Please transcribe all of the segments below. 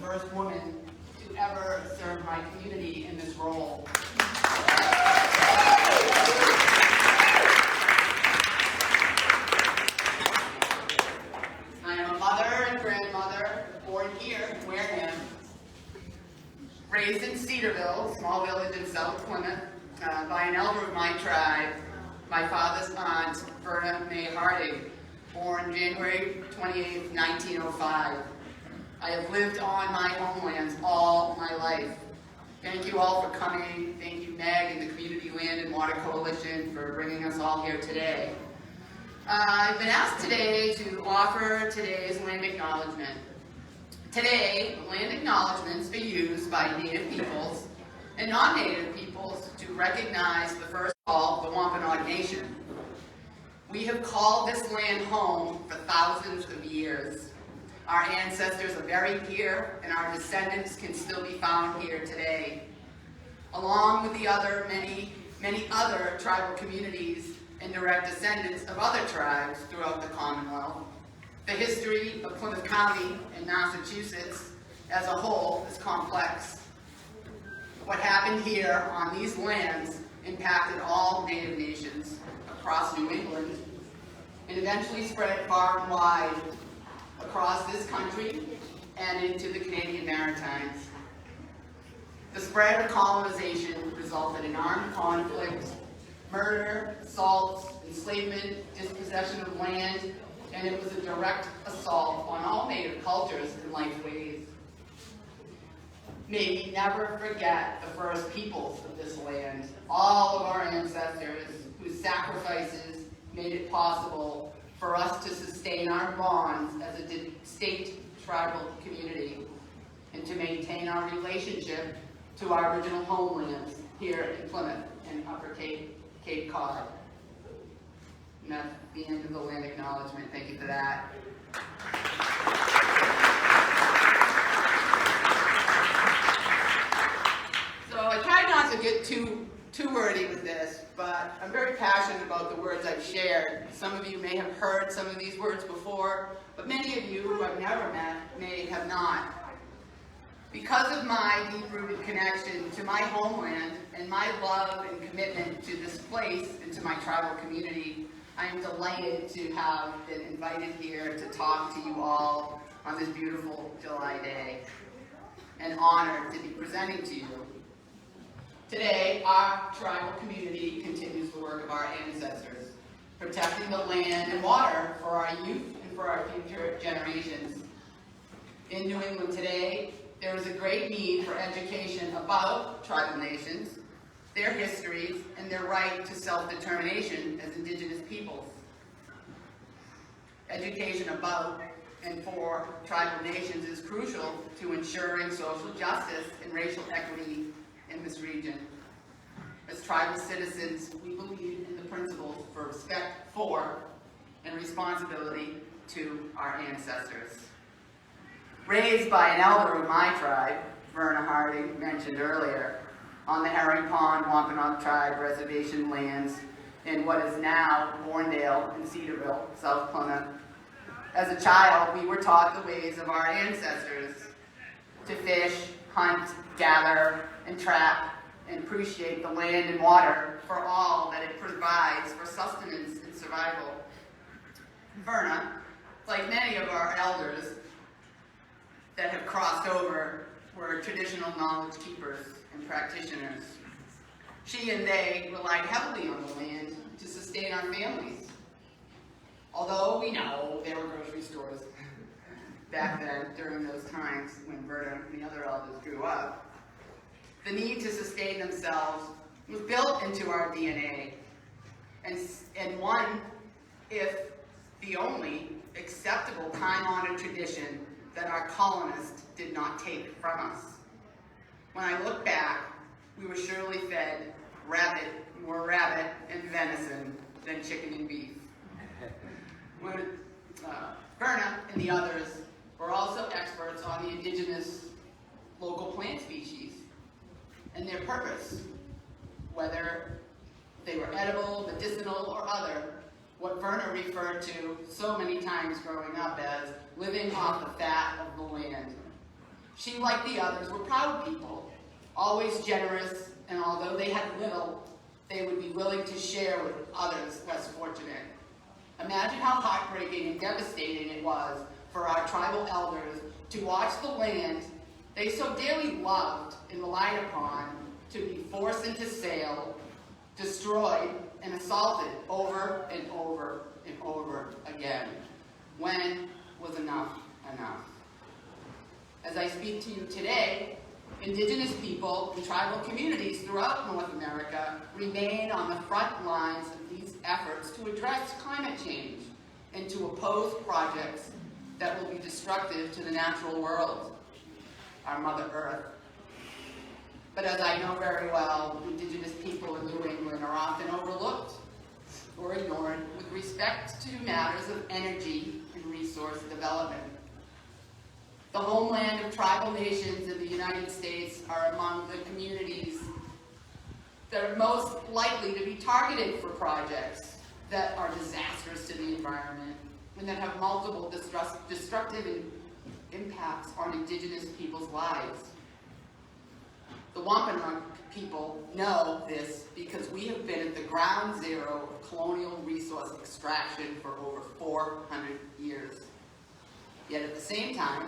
first woman to ever serve my community in this role. I am a mother and grandmother, born here in Wareham, raised in Cedarville, small village in South Plymouth, by an elder of my tribe, my father's aunt, Verna May Harding, born January 28, 1905. I have lived on my homelands all my life. Thank you all for coming. Thank you, Meg and the Community Land and Water Coalition, for bringing us all here today. I've been asked today to offer today's land acknowledgement. Today, land acknowledgements are used by Native peoples and non-Native peoples to recognize the first call, the Wampanoag Nation. We have called this land home for thousands of years. Our ancestors are buried here, and our descendants can still be found here today. Along with the many other tribal communities and direct descendants of other tribes throughout the Commonwealth, the history of Plymouth County and Massachusetts as a whole is complex. What happened here on these lands impacted all Native nations across New England and eventually spread far and wide across this country and into the Canadian Maritimes. The spread of colonization resulted in armed conflict, murder, assaults, enslavement, dispossession of land, and it was a direct assault on all Native cultures and life ways. May we never forget the first peoples of this land, all of our ancestors whose sacrifices made it possible for us to sustain our bonds as a distinct tribal community and to maintain our relationship to our original homelands here in Plymouth and Upper Cape Cod. And that's the end of the land acknowledgement. Thank you for that. So I tried not to get too wordy with this, but I'm very passionate about the words I've shared. Some of you may have heard some of these words before, but many of you who I've never met may have not. Because of my deep-rooted connection to my homeland and my love and commitment to this place and to my tribal community, I am delighted to have been invited here to talk to you all on this beautiful July day, and honored to be presenting to you. Today, our tribal community continues the work of our ancestors, protecting the land and water for our youth and for our future generations. In New England today, there is a great need for education about tribal nations, their histories, and their right to self-determination as Indigenous peoples. Education about and for tribal nations is crucial to ensuring social justice and racial equity in this region. As tribal citizens, we believe in the principles for respect for and responsibility to our ancestors. Raised by an elder of my tribe, Verna Harding mentioned earlier, on the Herring Pond Wampanoag Tribe reservation lands in what is now Borndale and Cedarville, South Plymouth. As a child, we were taught the ways of our ancestors to fish, hunt, gather, and trap, and appreciate the land and water for all that it provides for sustenance and survival. Verna, like many of our elders that have crossed over, were traditional knowledge keepers and practitioners. She and they relied heavily on the land to sustain our families. Although we know there were grocery stores back then, during those times when Verna and the other elders grew up, the need to sustain themselves was built into our DNA, and one, if the only, acceptable time-honored tradition that our colonists did not take from us. When I look back, we were surely fed more rabbit and venison than chicken and beef. Verna and the others were also experts on the indigenous local plant species and their purpose, whether they were edible, medicinal, or other, what Verna referred to so many times growing up as living off the fat of the land. She, like the others, were proud people, always generous, and although they had little, they would be willing to share with others less fortunate. Imagine how heartbreaking and devastating it was for our tribal elders to watch the land they so dearly loved and relied upon to be forced into sale, destroyed, and assaulted over and over and over again. When was enough enough? As I speak to you today, Indigenous people and tribal communities throughout North America remain on the front lines of these efforts to address climate change and to oppose projects that will be destructive to the natural world, our Mother Earth. But as I know very well, Indigenous people in New England are often overlooked or ignored with respect to matters of energy and resource development. The homeland of tribal nations in the United States are among the communities that are most likely to be targeted for projects that are disastrous to the environment and that have multiple destructive impacts on Indigenous people's lives. The Wampanoag people know this because we have been at the ground zero of colonial resource extraction for over 400 years. Yet at the same time,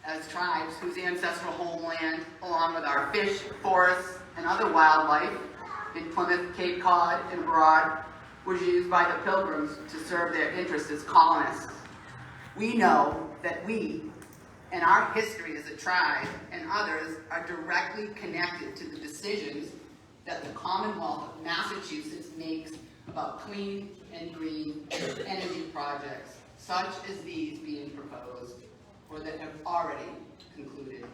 as tribes whose ancestral homeland, along with our fish, forests, and other wildlife in Plymouth, Cape Cod, and abroad, was used by the Pilgrims to serve their interests as colonists. We know that we, and our history as a tribe, and others, are directly connected to the decisions that the Commonwealth of Massachusetts makes about clean and green energy projects, such as these being proposed, or that have already concluded.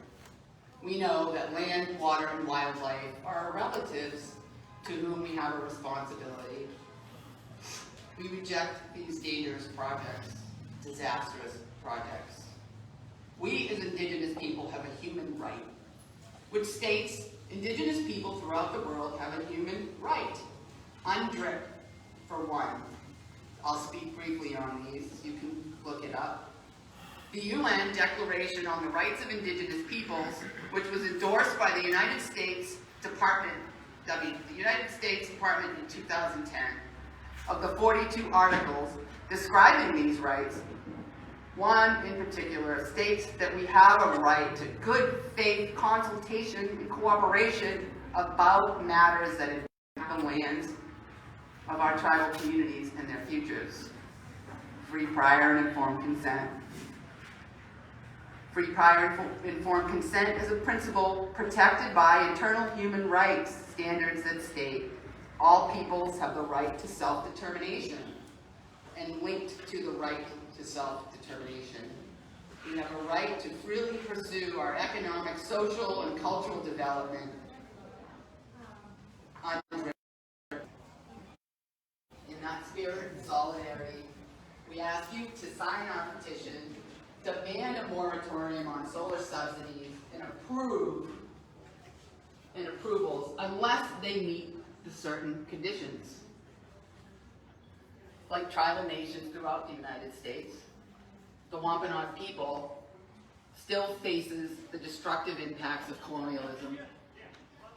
We know that land, water, and wildlife are our relatives to whom we have a responsibility. We reject these dangerous projects, disastrous projects. We as Indigenous people have a human right, which states Indigenous people throughout the world have a human right. UNDRIP, for one. I'll speak briefly on these. You can look it up. The UN Declaration on the Rights of Indigenous Peoples, which was endorsed by the United States Department in 2010. Of the 42 articles describing these rights, one in particular states that we have a right to good faith consultation and cooperation about matters that impact the lands of our tribal communities and their futures. Free, prior, and informed consent. Free, prior, and informed consent is a principle protected by internal human rights standards that state all peoples have the right to self-determination, and linked to the right to self-determination. We have a right to freely pursue our economic, social, and cultural development. In that spirit and solidarity, we ask you to sign our petition, demand a moratorium on solar subsidies, and approvals unless they meet the certain conditions. Like tribal nations throughout the United States, the Wampanoag people still faces the destructive impacts of colonialism,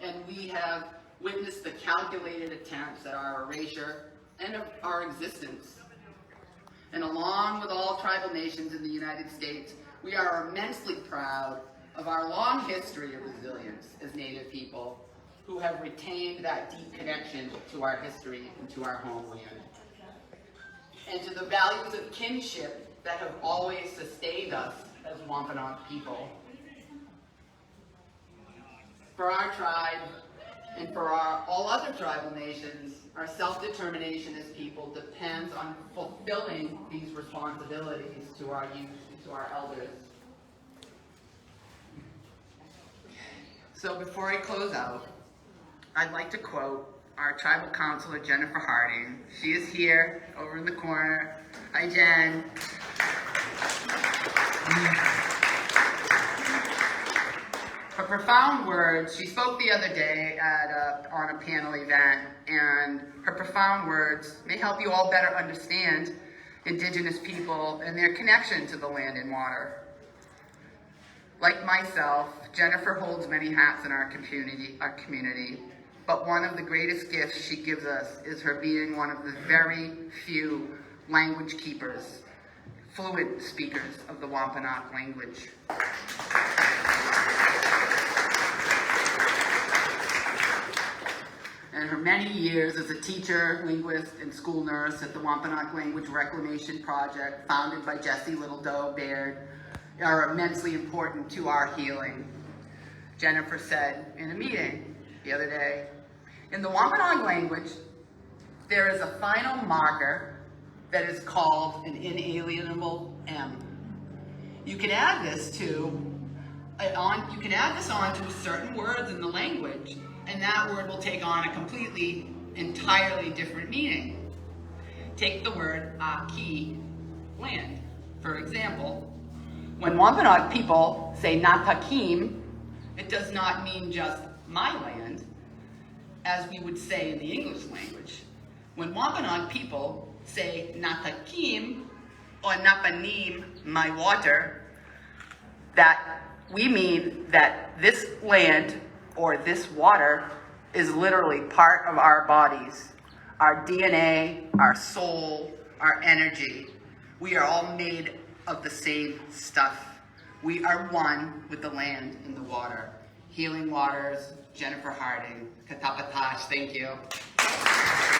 and we have witnessed the calculated attempts at our erasure and of our existence. And along with all tribal nations in the United States, we are immensely proud of our long history of resilience as Native people who have retained that deep connection to our history and to our homeland, and to the values of kinship that have always sustained us as Wampanoag people. For our tribe, and for all other tribal nations, our self-determination as people depends on fulfilling these responsibilities to our youth and to our elders. So before I close out, I'd like to quote our tribal counselor, Jennifer Harding. She is here, over in the corner. Hi, Jen. Her profound words, she spoke the other day on a panel event, and her profound words may help you all better understand Indigenous people and their connection to the land and water. Like myself, Jennifer holds many hats in our community, but one of the greatest gifts she gives us is her being one of the very few language keepers, fluent speakers of the Wampanoag language. And her many years as a teacher, linguist, and school nurse at the Wampanoag Language Reclamation Project, founded by Jessie Little Doe Baird, are immensely important to our healing. Jennifer said in a meeting the other day, in the Wampanoag language, there is a final marker that is called an inalienable M. You can add this onto certain words in the language, and that word will take on a entirely different meaning. Take the word aki, land, for example. When Wampanoag people say Natakim, it does not mean just my land, as we would say in the English language. When Wampanoag people say Natakim or Napanim, my water, that we mean that this land or this water is literally part of our bodies, our DNA, our soul, our energy. We are all made of the same stuff. We are one with the land and the water. Healing Waters, Jennifer Harding, Katapatash, thank you.